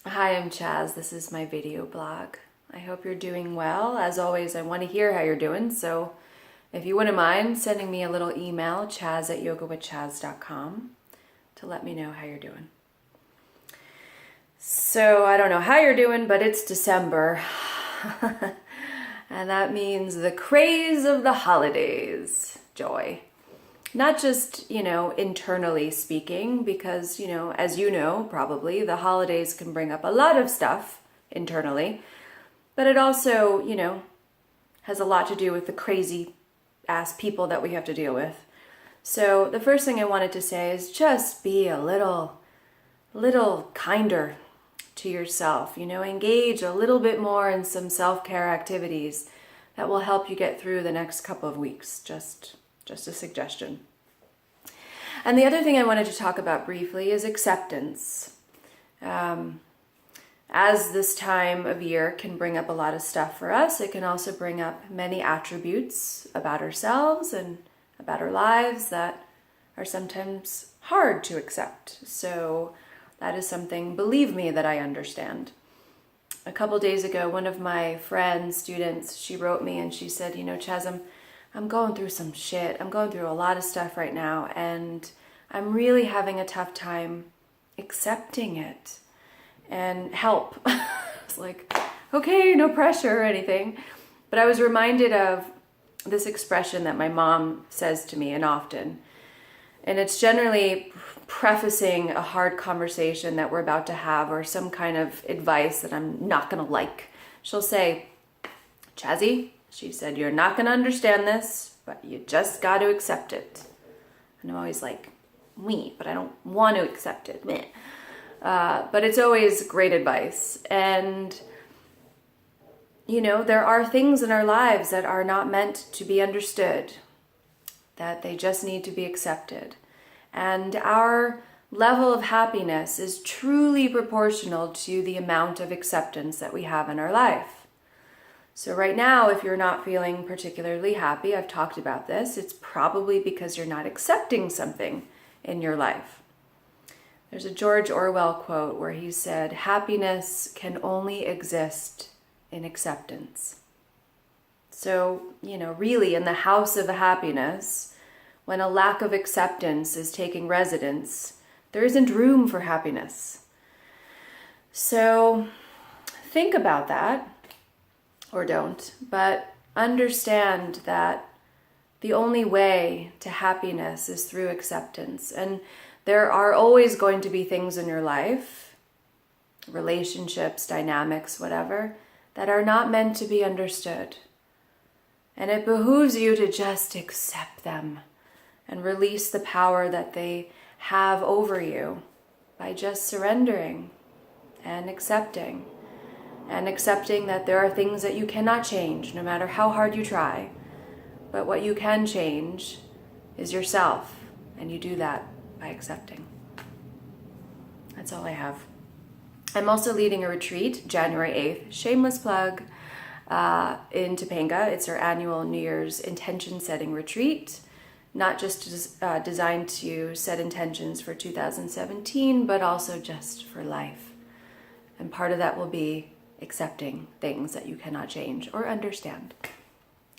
Hi, I'm Chaz. This is my video blog. I hope you're doing well. As always, I want to hear how you're doing, so if you wouldn't mind sending me a little email, chaz@yogawithchaz.com, to let me know how you're doing. So I don't know how you're doing, but it's December. And that means the craze of the holidays. Joy. Not just, internally speaking, because, as you know, probably, the holidays can bring up a lot of stuff internally, but it also, has a lot to do with the crazy ass people that we have to deal with. So the first thing I wanted to say is just be a little kinder to yourself, engage a little bit more in some self-care activities that will help you get through the next couple of weeks. Just a suggestion. And the other thing I wanted to talk about briefly is acceptance. As this time of year can bring up a lot of stuff for us, it can also bring up many attributes about ourselves and about our lives that are sometimes hard to accept. So that is something, believe me, that I understand. A couple days ago, one of my friends, students, she wrote me and she said, Chaz, I'm going through some shit. I'm going through a lot of stuff right now, and I'm really having a tough time accepting it and help. It's like, okay, no pressure or anything. But I was reminded of this expression that my mom says to me, and often, and it's generally prefacing a hard conversation that we're about to have or some kind of advice that I'm not going to like. She'll say, Chazzy, she said, you're not going to understand this, but you just got to accept it. And I'm always like, but I don't want to accept it. Meh. But it's always great advice. And, there are things in our lives that are not meant to be understood, that they just need to be accepted. And our level of happiness is truly proportional to the amount of acceptance that we have in our life. So right now, if you're not feeling particularly happy, I've talked about this, it's probably because you're not accepting something in your life. There's a George Orwell quote where he said, happiness can only exist in acceptance. So, really in the house of happiness, when a lack of acceptance is taking residence, there isn't room for happiness. So think about that. Or don't, but understand that the only way to happiness is through acceptance. And there are always going to be things in your life, relationships, dynamics, whatever, that are not meant to be understood. And it behooves you to just accept them and release the power that they have over you by just surrendering and accepting. And accepting that there are things that you cannot change, no matter how hard you try. But what you can change is yourself, and you do that by accepting. That's all I have. I'm also leading a retreat, January 8th, shameless plug, in Topanga. It's our annual New Year's intention setting retreat, not just designed to set intentions for 2017, but also just for life. And part of that will be accepting things that you cannot change or understand.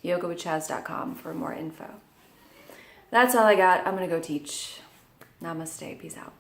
yogawithchaz.com for more info. That's all I got. I'm going to go teach. Namaste. Peace out.